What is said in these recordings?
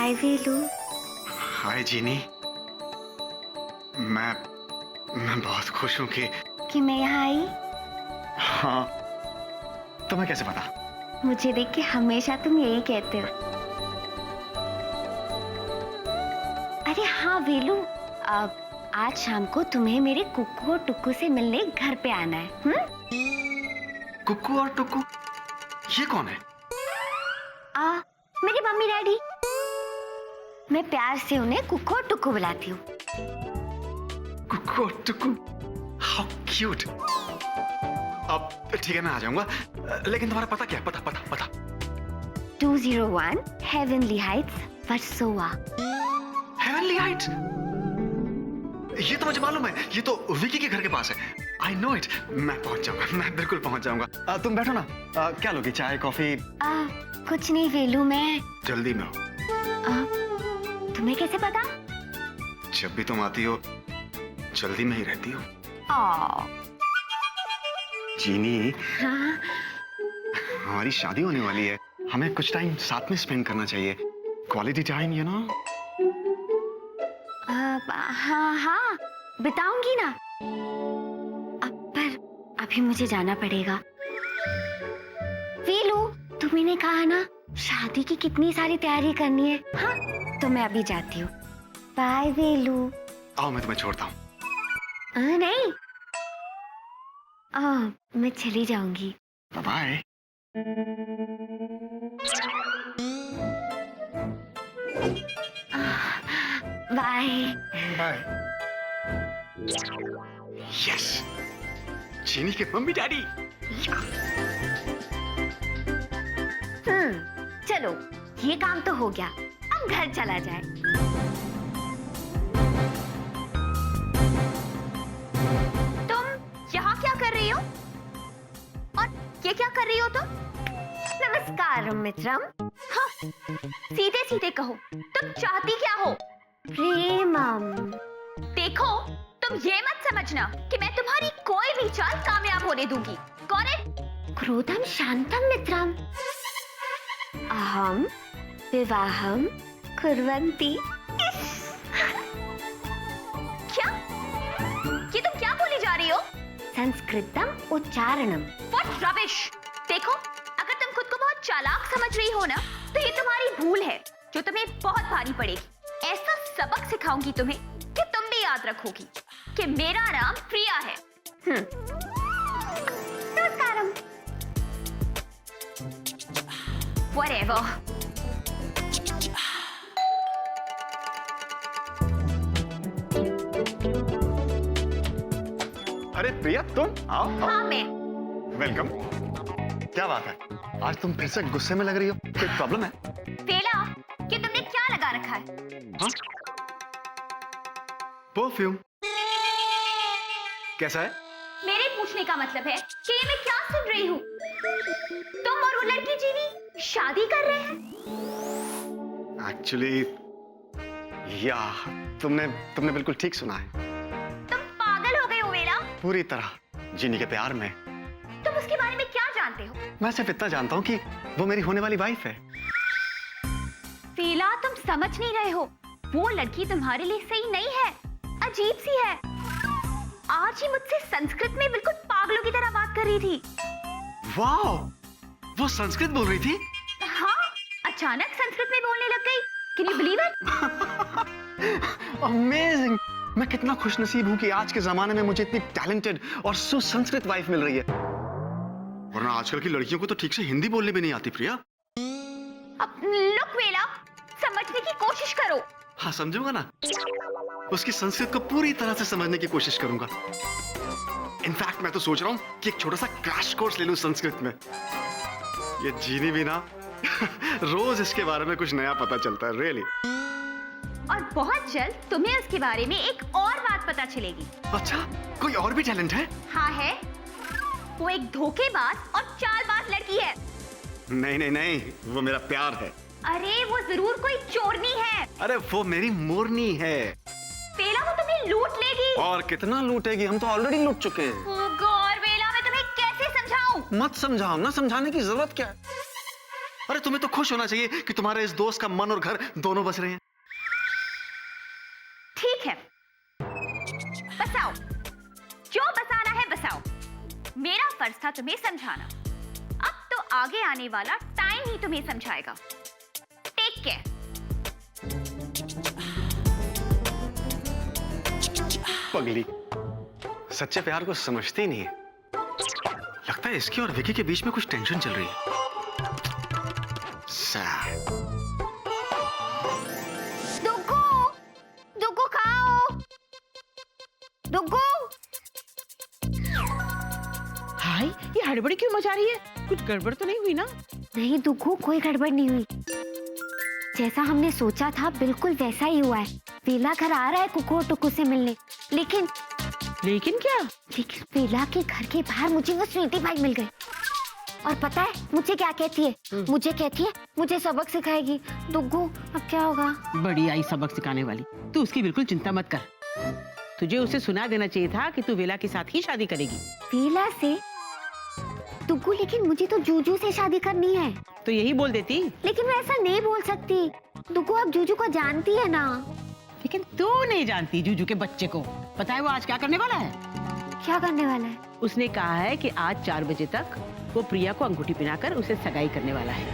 हाय वेलू। हाय जीनी। मैं बहुत खुश हूँ कि मैं यहाँ आई। हाँ, तुम्हें कैसे पता? मुझे देख के हमेशा तुम यही कहते हो। अरे हाँ वेलू, अब आज शाम को तुम्हें मेरे कुक्कू और टुक्कू से मिलने घर पे आना है। कुक्कू और टुक्कू, ये कौन है? मेरी मम्मी डैडी। मैं प्यार से उन्हें कुक्कू और टुक्कू बुलाती हूँ। कुक्कू और टुक्कू, हाउ क्यूट। अब ठीक है, मैं आ जाऊंगा, लेकिन तुम्हारा पता क्या है? पता 201 heavenly Heights, Versova. Heavenly Heights? ये तो मुझे मालूम है, ये तो विकी के घर के पास है। I know it. मैं पहुंच जाऊंगा, मैं बिल्कुल पहुंच जाऊंगा। तुम बैठो ना। क्या लोगी, चाय कॉफी? कुछ नहीं वेलू, मैं जल्दी में हो। तुम्हें कैसे पता? जब भी तुम आती हो जल्दी में ही रहती हो। जीनी, हाँ? हमारी शादी होने वाली है, हमें कुछ टाइम साथ में स्पेंड करना चाहिए। Quality time, you know. हाँ बिताऊंगी ना। पर अभी मुझे जाना पड़ेगा। वेलू, तुम्ही ने कहा ना शादी की कितनी सारी तैयारी करनी है। हाँ, तो मैं अभी जाती हूँ। बाय वेलू। आओ, मैं तुम्हें छोड़ता हूँ। नहीं, मैं चली जाऊंगी। बाय। Bye bye. यस, चीनी के मम्मी डैडी। चलो, ये काम तो हो गया, अब घर चला जाए। तुम यहाँ क्या कर रही हो? और ये क्या कर रही हो तुम? नमस्कार मित्रम। हाँ, सीधे सीधे कहो, तुम चाहती क्या हो? प्रेमम। देखो, तुम ये मत समझना कि मैं तुम्हारी कोई भी चाल कामयाब होने दूंगी। Got it? क्रोधम शांतम मित्रम। अहम विवाहम कुर्वन्ति। क्या? ये तुम क्या बोली जा रही हो? संस्कृतम उच्चारणम। What rubbish! देखो, अगर तुम खुद को बहुत चालाक समझ रही हो ना, तो ये तुम्हारी भूल है जो तुम्हें बहुत भारी पड़ेगी। ऐसा सबक सिखाऊंगी तुम्हें कि तुम भी याद रखोगी कि मेरा नाम प्रिया है। नमस्कारम। Whatever. अरे प्रिया, तुम आओ। हाँ, मैं। वेलकम। क्या बात है, आज तुम फिर से गुस्से में लग रही हो? कोई प्रॉब्लम है? फेला, कि तुमने क्या लगा रखा है? हाँ? परफ्यूम। कैसा है? मेरे पूछने का मतलब है कि ये मैं क्या सुन रही हूँ? तुम और वो लड़की जीनी शादी कर रहे हैं? एक्चुअली, या तुमने बिल्कुल ठीक सुना है। तुम पागल हो गए हो वेला? पूरी तरह जीनी के प्यार में। तुम उसके बारे में क्या जानते हो? मैं सिर्फ इतना जानता हूँ कि वो मेरी होने वाली वाइफ है। फेला, तुम समझ नहीं रहे हो। वो लड़की तुम्हारे लिए सही नहीं है, अजीब सी है। आज ही मुझसे संस्कृत में बिल्कुल पागलों की तरह बात कर रही थी। वाह, वो संस्कृत बोल रही थी? हाँ, अचानक संस्कृत में बोलने लग गई। Can you believe it? Amazing. मैं कितना खुशनसीब हूँ कि आज के जमाने में मुझे इतनी टैलेंटेड और सुसंस्कृत वाइफ मिल रही है। वरना आजकल की लड़कियों को तो ठीक से हिंदी बोलने भी नहीं आती। प्रिया, अब लुक वेला, समझने की कोशिश करो। हाँ, समझूंगा ना। उसकी संस्कृत को पूरी तरह से समझने की कोशिश करूंगा। इनफैक्ट मैं तो सोच रहा हूँ कि एक छोटा सा क्रैश कोर्स ले लूं संस्कृत में। ये जीनी भी ना रोज इसके बारे में कुछ नया पता चलता है, रियली। और बहुत जल्द तुम्हें उसके बारे में एक और बात पता चलेगी। अच्छा, कोई और भी टैलेंट है? हाँ है। वो एक धोखेबाज और चालबाज लड़की है। नहीं, वो मेरा प्यार है। अरे वो जरूर कोई चोरनी है। अरे वो मेरी मोरनी है। वेला, वो तुम्हें लूट लेगी। और कितना लूटेगी, हम तो ऑलरेडी लूट चुके हैं। ओह गॉड वेला, मैं तुम्हें कैसे समझाऊं? मत समझाओ ना, समझाने की जरूरत क्या है? अरे तुम्हें तो खुश होना चाहिए कि तुम्हारे इस दोस्त का मन और घर दोनों बस रहे हैं। ठीक है, बसाओ, जो बसाना है बसाओ। मेरा फर्ज था तुम्हें समझाना, अब तो आगे आने वाला टाइम ही तुम्हें समझाएगा। Take care. पगली सच्चे प्यार को समझती ही नहीं है। लगता है इसकी और विकी के बीच में कुछ टेंशन चल रही है। Sad. दुग्गू, दुग्गू खाओ, दुग्गू। हाय, ये हड़बड़ी क्यों मचा रही है? कुछ गड़बड़ तो नहीं हुई ना? नहीं दुग्गू, कोई गड़बड़ नहीं हुई। जैसा हमने सोचा था बिल्कुल वैसा ही हुआ है। वेला घर आ रहा है कुकू और टुकू से मिलने, लेकिन क्या? लेकिन वेला के घर के बाहर मुझे वो स्वीटी पाई मिल गई। और पता है मुझे क्या कहती है? मुझे कहती है मुझे सबक सिखाएगी। दुग्गू अब क्या होगा? बड़ी आई सबक सिखाने वाली। तू उसकी बिल्कुल चिंता मत कर। तुझे उसे सुना देना चाहिए था कि तू वेला के साथ ही शादी करेगी। वेला से? दुग्गू लेकिन मुझे तो जूजू से शादी करनी है। तो यही बोल देती। लेकिन मैं ऐसा नहीं बोल सकती। दुग्गू अब जूजू को जानती है ना। लेकिन तू नहीं जानती जूजू के बच्चे को। पता है वो आज क्या करने वाला है? क्या करने वाला है? उसने कहा है कि आज 4 बजे तक वो प्रिया को अंगूठी पहनाकर उसे सगाई करने वाला है।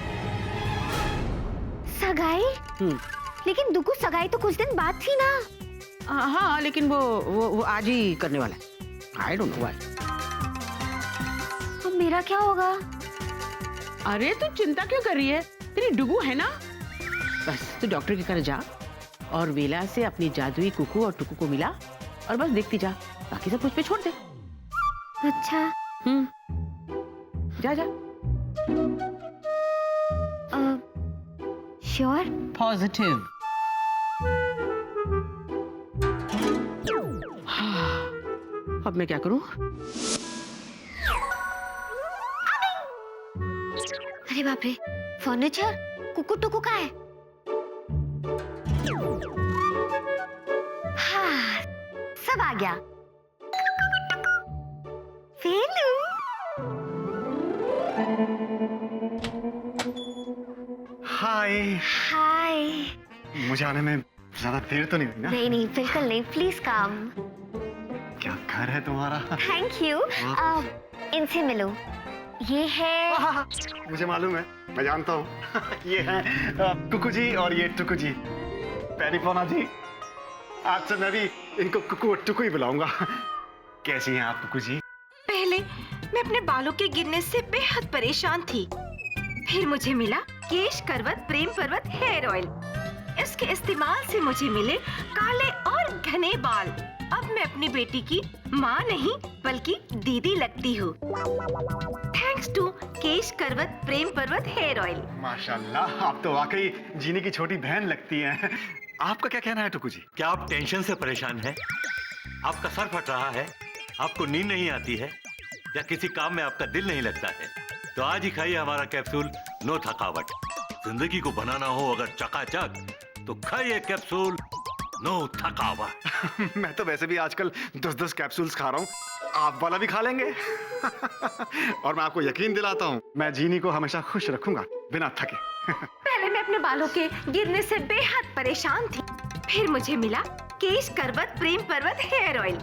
सगाई? लेकिन दुग्गू सगाई तो कुछ दिन बाद थी ना। हाँ, लेकिन वो आज ही करने वाला है। I don't know why. अब मेरा क्या होगा? अरे तू चिंता क्यों कर रही है? तेरी डुगू है ना। बस तू डॉक्टर के घर जा और वेला से अपनी जादुई कुकू और टुकू को मिला और बस देखती जा। बाकी सब मुझ पे छोड़ दे। अच्छा। जा। श्योर? पॉजिटिव। अब मैं क्या करूं? अरे बाप रे, फर्नीचर? कुकू टुकू का है? हाँ, सब आ गया। फेलू। हाय। मुझे आने में ज्यादा देर तो नहीं हुई ना? नहीं बिल्कुल नहीं, प्लीज कम। क्या घर है तुम्हारा? Thank you. इनसे मिलो। ये है मुझे मालूम है, मैं जानता हूँ। ये है कुकू जी और ये टुकू जी। पेरिफोना जी, आज से मैं भी इनको कुकू और टुकू ही बुलाऊंगा। कैसी हैं आप कुकू जी? पहले मैं अपने बालों के गिरने से बेहद परेशान थी। फिर मुझे मिला केश करवत प्रेम पर्वत हेयर ऑयल। इसके इस्तेमाल से मुझे मिले काले और घने बाल। अब मैं अपनी बेटी की माँ नहीं बल्कि दीदी लगती हूँ। थैंक्स टू केश करवत प्रेम पर्वत हेयर ऑयल। माशाल्लाह, आप तो वाकई जीनी की छोटी बहन लगती हैं। आपका क्या कहना है टुकू जी? क्या आप टेंशन से परेशान हैं? आपका सर फट रहा है? आपको नींद नहीं आती है? या किसी काम में आपका दिल नहीं लगता है? तो आज ही खाइए हमारा कैप्सूल नो थकावट। जिंदगी को बनाना हो अगर चकाचक तो खाइए कैप्सूल नो थकावट। मैं तो वैसे भी आजकल 10-10 कैप्सूल्स खा रहा हूँ, आप वाला भी खा लेंगे। और मैं आपको यकीन दिलाता हूँ, मैं जीनी को हमेशा खुश रखूंगा बिना थके। पहले मैं अपने बालों के गिरने से बेहद परेशान थी। फिर मुझे मिला केश करवत प्रेम पर्वत हेयर ऑयल।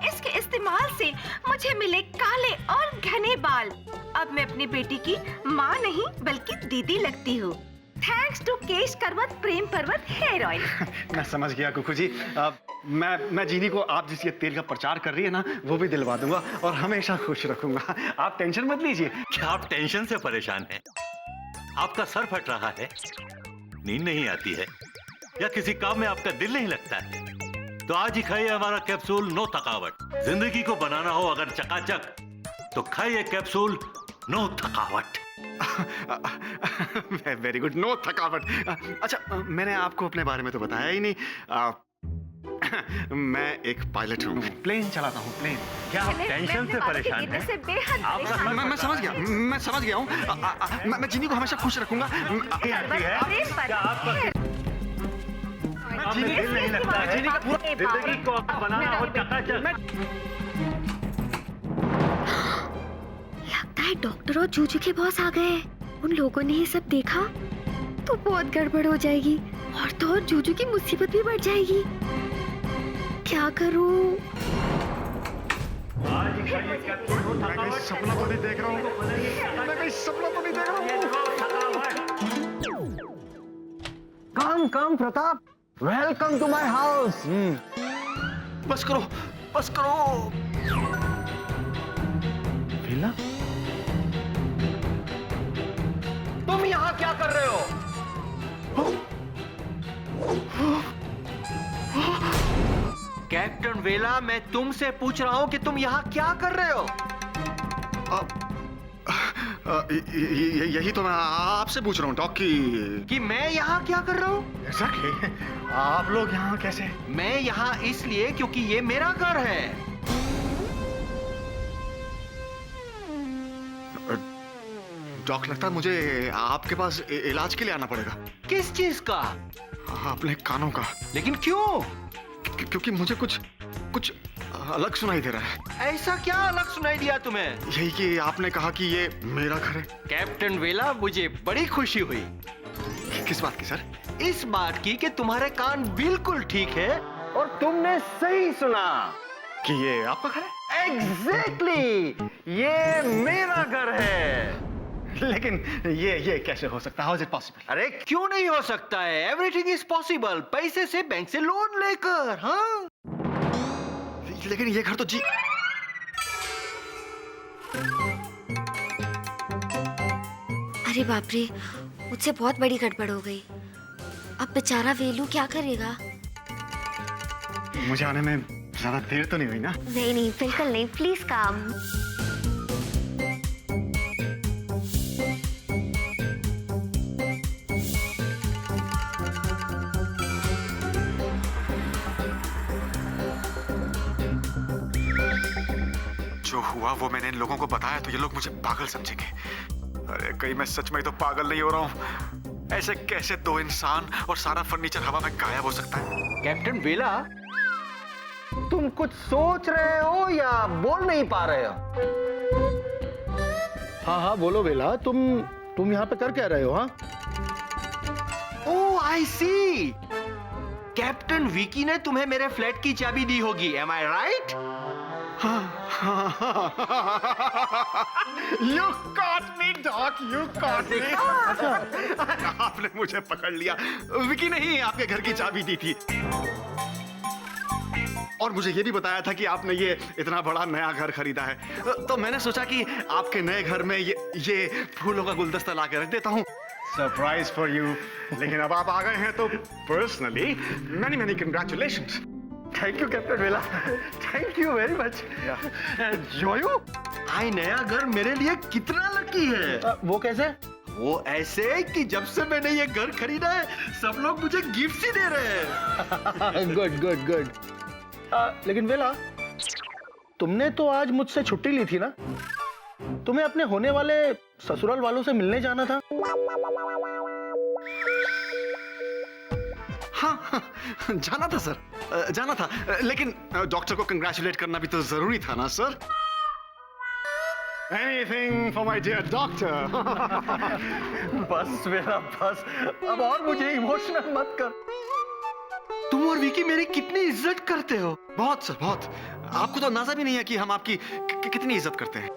इसके इस्तेमाल से मुझे मिले काले और घने बाल। अब मैं अपनी बेटी की माँ नहीं बल्कि दीदी लगती हूँ। थैंक्स टू केश करवत प्रेम पर्वत हेयर ऑयल। मैं समझ गया कुकू जी। मैं जीनी को आप जिस ये तेल का प्रचार कर रही है ना, वो भी दिलवा दूंगा और हमेशा खुश रखूंगा। आप टेंशन मत लीजिए। क्या आप टेंशन से परेशान हैं? आपका सर फट रहा है? नींद नहीं आती है? या किसी काम में आपका दिल नहीं लगता है? तो आज ही खाइए हमारा कैप्सूल नो थकावट। जिंदगी को बनाना हो अगर चकाचक तो खाइए कैप्सूल नो थकावट। वेरी गुड, नो थकावट। अच्छा, मैंने आपको अपने बारे में तो बताया ही नहीं। मैं एक पायलट हूँ, प्लेन चलाता हूँ, प्लेन। क्या आप टेंशन से परेशान हैं? मैं समझ गया हूँ। मैं जीनी को हमेशा खुश रखूंगा। दिल नहीं लगता है? जिंदगी को बनाना हो चकाचक। लगता है डॉक्टर और जूजू के बॉस आ गए। उन लोगों ने ये सब देखा तो बहुत गड़बड़ हो जाएगी और तो और जूजू की मुसीबत भी बढ़ जाएगी। क्या करूं? मैं कहीं सपना तो नहीं देख रहा हूँ। मैं कहीं सपना तो नहीं देख रहा हूँ। Come Pratap, welcome to my house. बस करो, बस करो। बेला, तुम यहाँ क्या कर रहे हो? कैप्टन वेला, मैं तुमसे पूछ रहा हूँ कि तुम यहाँ क्या कर रहे हो? यही तो मैं आपसे पूछ रहा हूँ डॉक कि मैं यहाँ क्या कर रहा हूँ? एग्जैक्टली। आप लोग यहाँ कैसे? मैं यहाँ इसलिए क्योंकि ये मेरा घर है। डॉक, लगता है मुझे आपके पास इलाज के लिए आना पड़ेगा। किस चीज का? अपने कानों का। लेकिन क्यों? क्योंकि मुझे कुछ अलग सुनाई दे रहा है। ऐसा क्या अलग सुनाई दिया तुम्हें? यही कि आपने कहा कि ये मेरा घर है। कैप्टन वेला, मुझे बड़ी खुशी हुई। किस बात की सर? इस बात की कि तुम्हारे कान बिल्कुल ठीक है और तुमने सही सुना कि ये आपका घर है। एग्जैक्टली, ये मेरा घर है। लेकिन ये कैसे हो सकता है? How is it possible? अरे क्यों नहीं हो सकता है? Everything is possible. पैसे से, बैंक से लोन लेकर। हाँ, लेकिन ये घर तो जी। अरे बाप रे, मुझसे बहुत बड़ी गड़बड़ हो गई। अब बेचारा वेलू क्या करेगा? मुझे आने में ज्यादा देर तो नहीं हुई ना? नहीं, बिल्कुल नहीं। प्लीज काम। जो हुआ वो मैंने इन लोगों को बताया तो ये लोग मुझे पागल समझेंगे। अरे कहीं मैं सच में तो पागल नहीं हो रहा हूँ? ऐसे कैसे दो इंसान और सारा फर्नीचर हवा में गायब हो सकता है? कैप्टन वेला, तुम कुछ सोच रहे हो या बोल नहीं पा रहे हो? हाँ बोलो बेला, तुम यहाँ पे कर क्या रहे हो? हाँ, ओह आई सी, कैप्टन विकी ने तुम्हें मेरे फ्लैट की चाबी दी होगी। Am I right? You caught me, Doc. You caught me. आपने मुझे पकड़ लिया। विकी नहीं, आपके घर की चाबी दी थी। और मुझे ये भी बताया था कि आपने ये इतना बड़ा नया घर खरीदा है। तो मैंने सोचा कि आपके नए घर में ये फूलों का गुलदस्ता ला के रख देता हूँ। Surprise for you. लेकिन अब आप आ गए हैं तो personally many congratulations. Thank you captain वेला, थैंक यू वेरी मच। जोयू, आई नया घर मेरे लिए कितना लकी है। वो कैसे? वो ऐसे कि जब से मैंने ये घर खरीदा है सब लोग मुझे गिफ्ट ही दे रहे हैं। गुड। लेकिन वेला, तुमने तो आज मुझसे छुट्टी ली थी ना? तुम्हें अपने होने वाले ससुराल वालों से मिलने जाना था। हाँ, जाना था सर, जाना था। लेकिन डॉक्टर को कंग्रेचुलेट करना भी तो जरूरी था ना sir? Anything for my dear doctor. बस मेरा बस, अब और मुझे इमोशनल मत कर। तुम और विकी मेरी कितनी इज्जत करते हो। बहुत सर, बहुत। आपको तो अंदाजा भी नहीं है कि हम आपकी कितनी इज्जत करते हैं।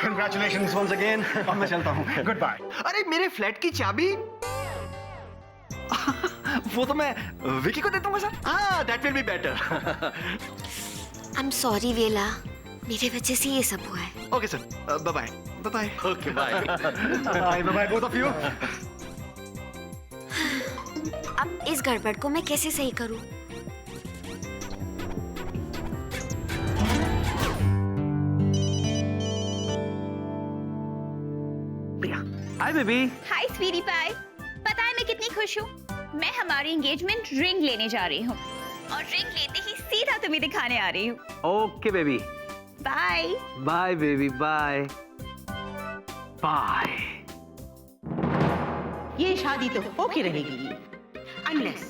Congratulations once again. अब मैं चलता हूँ। Goodbye. अरे मेरे फ्लैट की चाबी वो तो मैं विकी को दे दूंगा सर। हाँ, that will be better. I'm sorry वेला, मेरे वजह से ये सब हुआ है। Okay sir, bye bye. Okay bye. Bye both of you. अब इस गड़बड़ को मैं कैसे सही करूं? Hi baby. Hi sweetie pie. पता है मैं कितनी खुश हूँ? मैं हमारी एंगेजमेंट रिंग लेने जा रही हूँ और रिंग लेते ही सीधा तुम्हें दिखाने आ रही हूँ। Okay baby. Bye bye baby, bye bye. ये शादी तो होके रहेगी अनलेस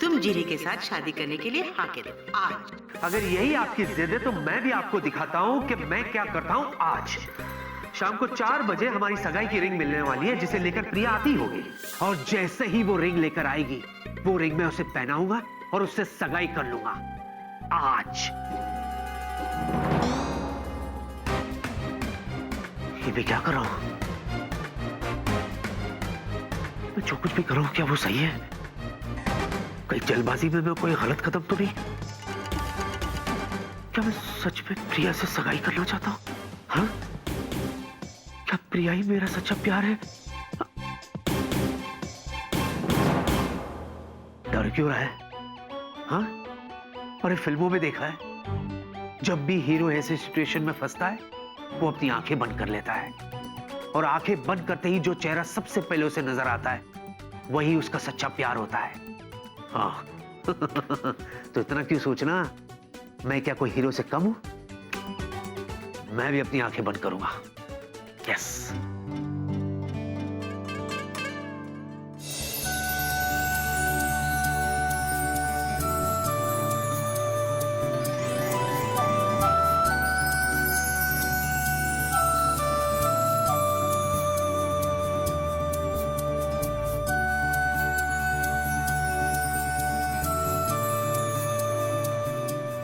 तुम जीरी के साथ शादी करने के लिए हाँ कह दो आज। अगर यही आपकी जिद है तो मैं भी आपको दिखाता हूँ कि मैं क्या करता हूँ आज। शाम को 4 बजे हमारी सगाई की रिंग मिलने वाली है, जिसे लेकर प्रिया आती होगी। और जैसे ही वो रिंग लेकर आएगी, वो रिंग मैं उसे पहनाऊंगा और उससे सगाई कर लूंगा आज। ये मैं क्या कर रहा हूं? मैं जो कुछ भी कर रहा हूं, क्या वो सही है? कहीं जल्दबाजी में मैं कोई गलत कदम तो नहीं? क्या मैं सच में प्रिया से सगाई करना चाहता हूं? हाँ? क्या प्रिया ही मेरा सच्चा प्यार है? डर क्यों रहा है? हाँ? अरे फिल्मों में देखा है, जब भी हीरो ऐसे सिचुएशन में फंसता है, वो अपनी आंखें बंद कर लेता है, और आंखें बंद करते ही जो चेहरा सबसे पहले उसे नजर आता है, वही उसका सच्चा प्यार होता है। हाँ। तो इतना क्यों सोचना? मैं क्या कोई हीरो से कम हूं? मैं भी अपनी आंखें बंद करूंगा। यस।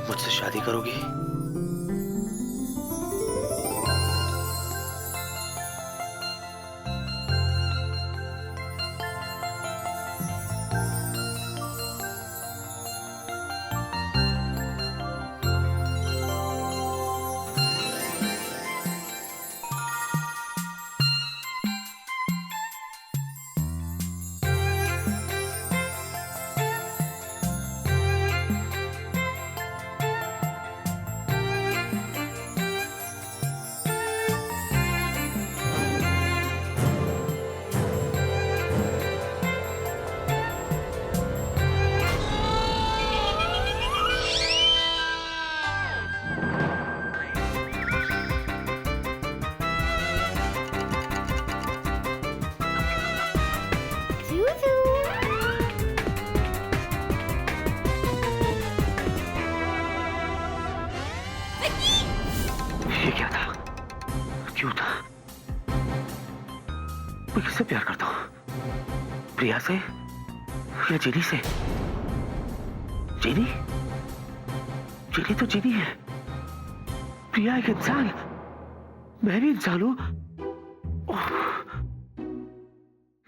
मुझसे शादी करोगी? ये क्या था? क्यों था? मैं किससे प्यार करता हूं? प्रिया से या जीनी से? जीनी? जीनी तो जीनी है। प्रिया एक इंसान, मैं भी इंसान हूं। ओह,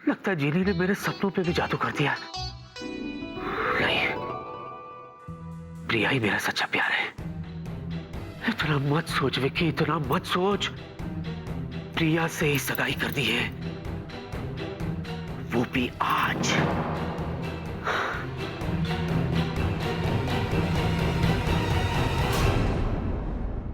लगता है जीनी ने मेरे सपनों पे भी जादू कर दिया। नहीं, प्रिया ही मेरा सच्चा प्यार है। इतना मत सोच विक्की, इतना मत सोच। प्रिया से ही सगाई कर दी है, वो भी आज।